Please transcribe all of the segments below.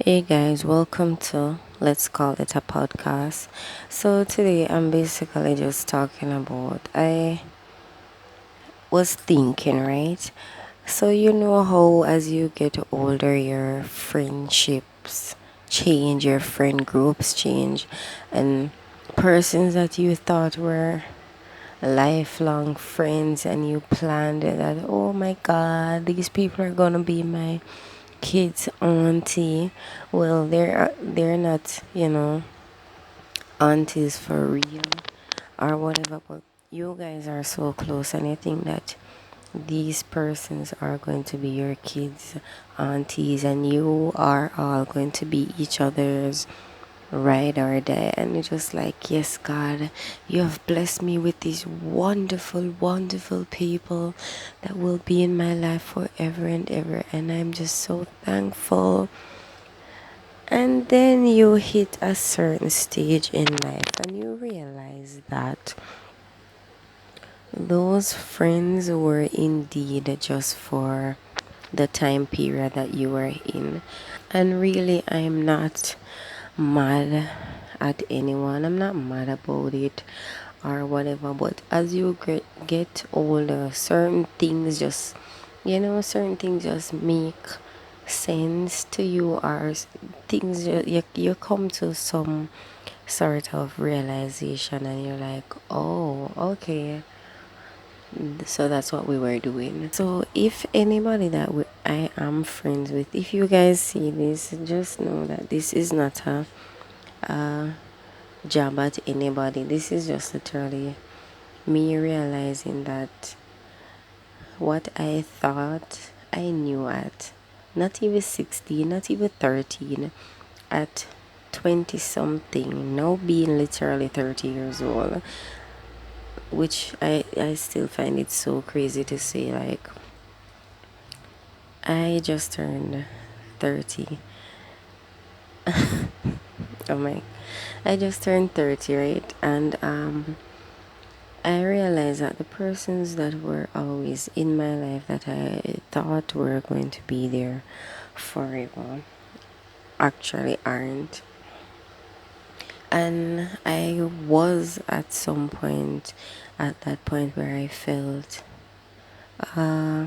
Hey guys, welcome to Let's Call It a Podcast. So today I'm basically just talking about I was thinking, right? So you know how as you get older your friendships change, your friend groups change, and persons that you thought were lifelong friends and you planned it that, oh my god, these people are gonna be my kids auntie. Well, they're not, aunties for real or whatever, but you guys are so close and you think that these persons are going to be your kids aunties and you are all going to be each other's ride or die. And you're just like, yes, God, you have blessed me with these wonderful, wonderful people that will be in my life forever and ever, and I'm just so thankful. And then you hit a certain stage in life and you realize that those friends were indeed just for the time period that you were in. And really, I'm not mad at anyone. I'm not mad about it or whatever. But as you get older, certain things just make sense to you, or you come to some sort of realization and you're like, oh, okay, so that's what we were doing. So if anybody that I am friends with, if you guys see this, just know that this is not a jab at anybody. This is just literally me realizing that what I thought I knew at not even 16, not even 13, at 20 something, now being literally 30 years old, which I still find it so crazy to say, like, I just turned 30. Oh my, I just turned 30, right? And I realized that the persons that were always in my life that I thought were going to be there forever actually aren't. And I was at some point at that point where I felt uh,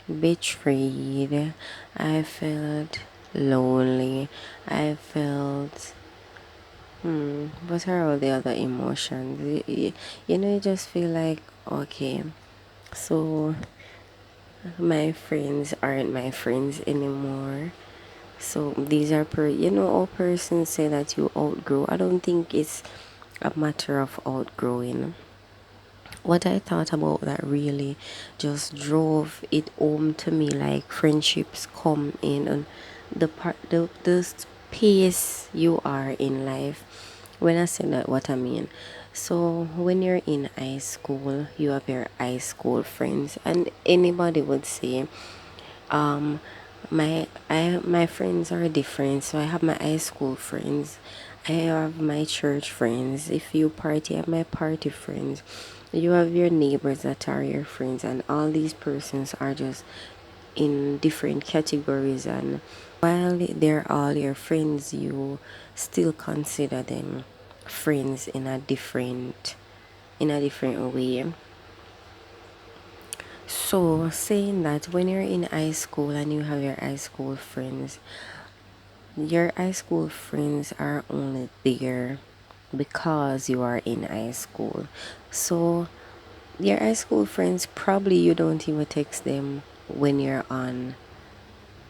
betrayed. I felt lonely. I felt what are all the other emotions? You just feel like, okay, so my friends aren't my friends anymore. So these are all persons say that you outgrow. I don't think it's a matter of outgrowing. What I thought about that really just drove it home to me, like friendships come in and the space you are in life. When I say that, what I mean, so when you're in high school, you have your high school friends, and anybody would say, um my friends are different. So I have my high school friends, I have my church friends. If you party, I have my party friends. You have your neighbors that are your friends, and all these persons are just in different categories. And while they're all your friends, you still consider them friends in a different way. So saying that, when you're in high school and you have your high school friends, your high school friends are only there because you are in high school. So your high school friends, probably you don't even text them when you're on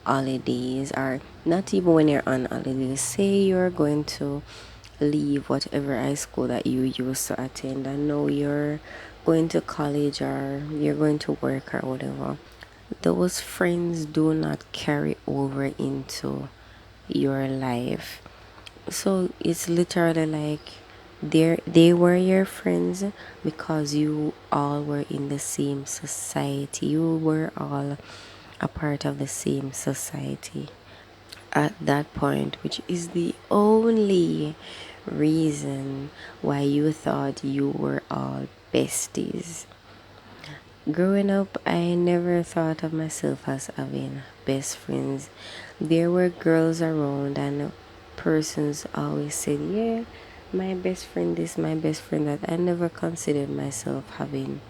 holidays, or not even when you're on holidays. Say you're going to leave whatever high school that you used to attend and now you're going to college or you're going to work or whatever. Those friends do not carry over into your life. So it's literally like they were your friends because you all were in the same society. You were all a part of the same society at that point, which is the only reason why you thought you were all besties. Growing up, I never thought of myself as having best friends. There were girls around, and persons always said, "Yeah, my best friend this, my best friend that." I never considered myself having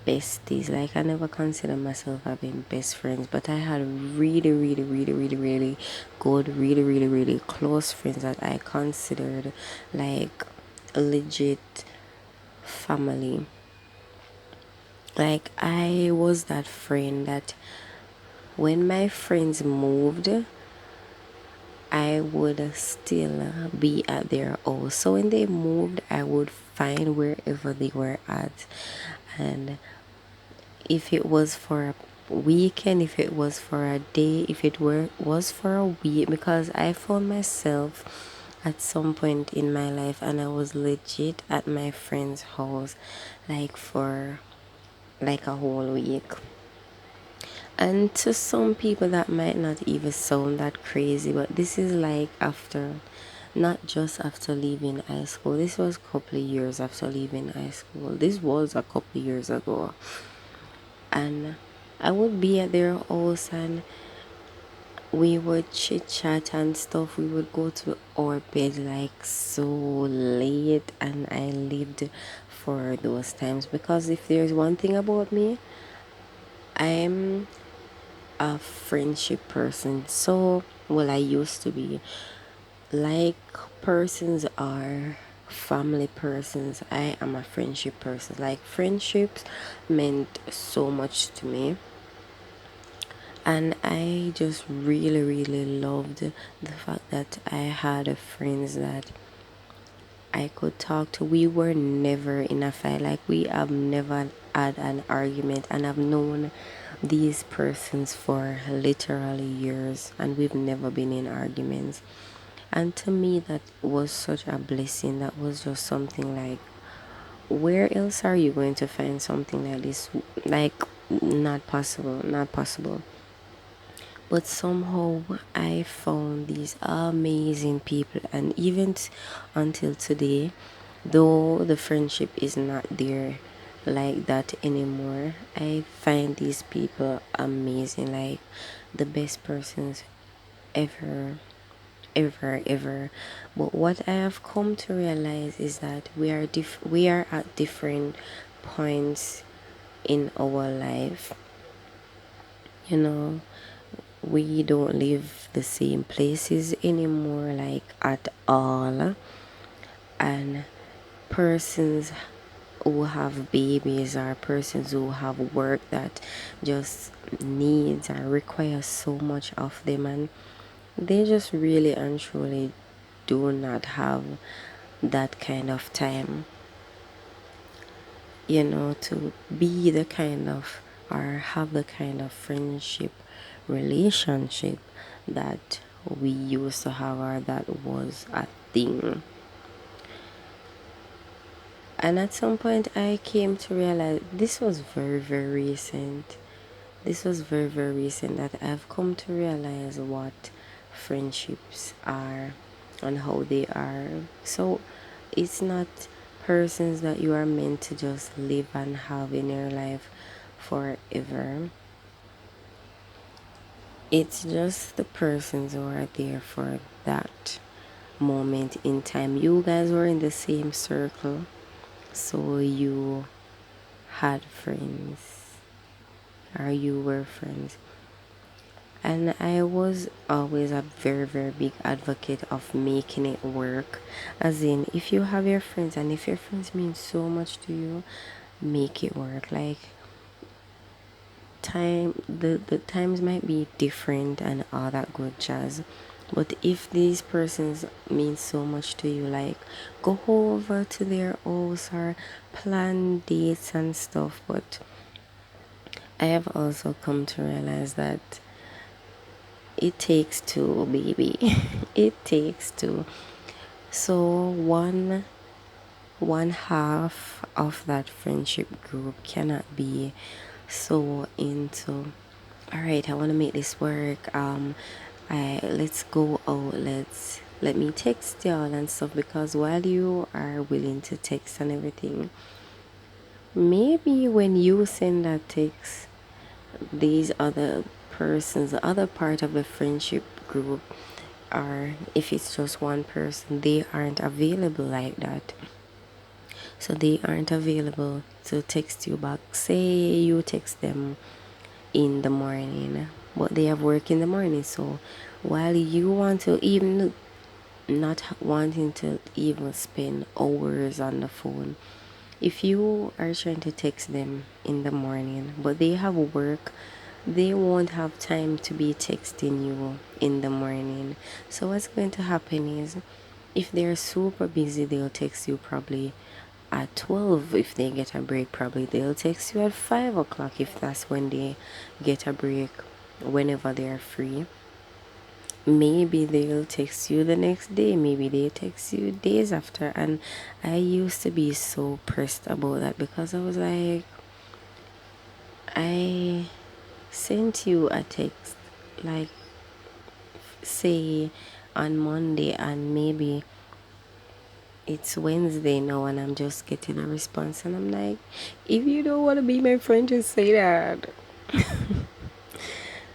besties. Like, I never considered myself having best friends, but I had really good, really close friends that I considered like legit family. Like, I was that friend that when my friends moved, I would still be at their house. So when they moved, I would find wherever they were at. And if it was for a weekend, if it was for a day, if it was for a week, because I found myself at some point in my life and I was legit at my friend's house like for like a whole week. And to some people, that might not even sound that crazy, but this is like after, not just after leaving high school. This was a couple of years after leaving high school. This was a couple of years ago. And I would be at their house and we would chit chat and stuff. We would go to our bed like so late, and I lived for those times because if there's one thing about me, I'm a friendship person. So, well, I used to be. Like persons are family persons, I am a friendship person. Like, friendships meant so much to me. And I just really loved the fact that I had friends that I could talk to. We were never in a fight. Like, we have never had an argument, and I've known these persons for literally years, and we've never been in arguments. And to me, that was such a blessing. That was just something like, where else are you going to find something like this? Like, not possible, not possible. But somehow I found these amazing people, and even until today, though the friendship is not there like that anymore, I find these people amazing, like the best persons ever, ever. But what I have come to realize is that we are at different points in our life. You know, we don't live the same places anymore, like at all. And persons who have babies or persons who have work that just needs or requires so much of them, and they just really and truly do not have that kind of time, to be the kind of or have the kind of friendship relationship that we used to have, or that was a thing. And at some point I came to realize this was very recent. This was very recent that I've come to realize what friendships are and how they are. So it's not persons that you are meant to just live and have in your life forever. It's just the persons who are there for that moment in time. You guys were in the same circle, so you had friends, or you were friends. And I was always a very big advocate of making it work. As in, if you have your friends and if your friends mean so much to you, make it work. Like, the times might be different and all that good jazz. But if these persons mean so much to you, like, go over to their house or plan dates and stuff. But I have also come to realize that it takes two, baby. It takes two. So one half of that friendship group cannot be so into, all right, I want to make this work. I let's go out. Let me text y'all and stuff, because while you are willing to text and everything, maybe when you send that text, these other persons, the other part of the friendship group, or if it's just one person, they aren't available like that. So they aren't available to text you back. Say you text them in the morning, but they have work in the morning. So while you want to, even not wanting to even spend hours on the phone, if you are trying to text them in the morning but they have work, they won't have time to be texting you in the morning. So what's going to happen is, if they're super busy, they'll text you probably at 12. If they get a break, probably they'll text you at 5 o'clock, if that's when they get a break, whenever they're free. Maybe they'll text you the next day, maybe they text you days after. And I used to be so pressed about that, because I was like, I sent you a text, like, say on Monday, and maybe it's Wednesday now and I'm just getting a response, and I'm like, if you don't want to be my friend, just say that.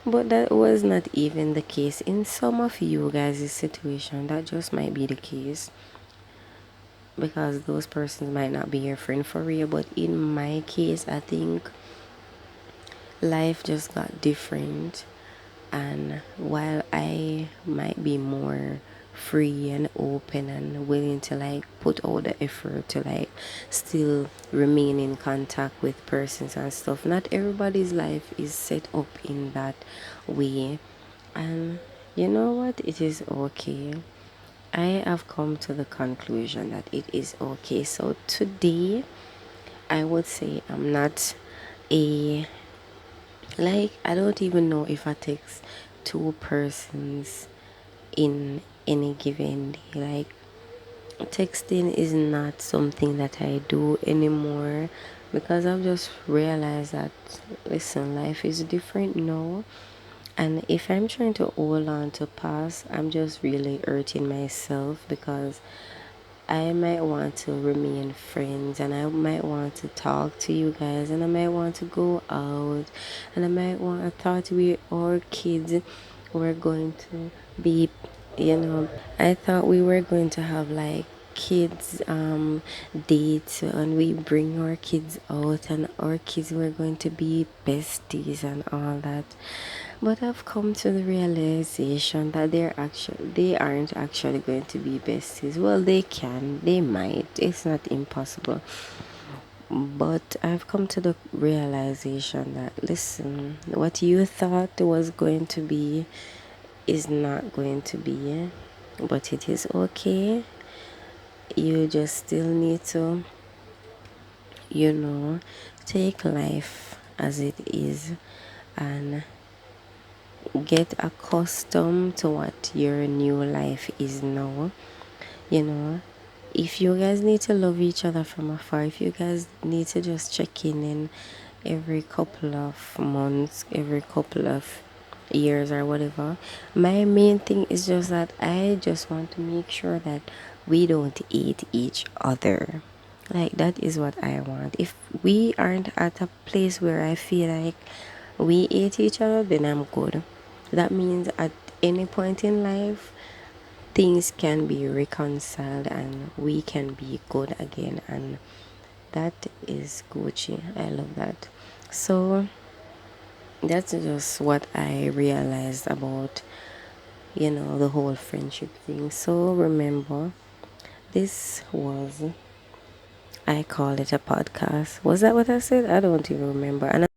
But that was not even the case. In some of you guys' situation, that just might be the case, because those persons might not be your friend for real. But in my case, I think life just got different, and while I might be more free and open and willing to like put all the effort to like still remain in contact with persons and stuff, not everybody's life is set up in that way. And you know what, it is okay. I have come to the conclusion that it is okay. So today I would say I'm not a, like, I don't even know if I text two persons in any given day. Like, texting is not something that I do anymore, because I've just realized that, listen, life is different now. And if I'm trying to hold on to past, I'm just really hurting myself, because I might want to remain friends, and I might want to talk to you guys, and I might want to go out, and I thought we our kids were going to be, I thought we were going to have like kids dates, and we bring our kids out, and our kids were going to be besties and all that. But I've come to the realization that they aren't actually going to be besties. Well, they might. It's not impossible. But I've come to the realization that, listen, what you thought was going to be is not going to be, but it is okay. You just still need to, you know, take life as it is, and get accustomed to what your new life is now. You know, if you guys need to love each other from afar, if you guys need to just check in every couple of months, every couple of years or whatever, my main thing is just that I just want to make sure that we don't eat each other. Like, that is what I want. If we aren't at a place where I feel like we ate each other, then I'm good. That means at any point in life, things can be reconciled and we can be good again. And that is Gucci. I love that. So that's just what I realized about, the whole friendship thing. So remember, this was, I call it a podcast. Was that what I said? I don't even remember. And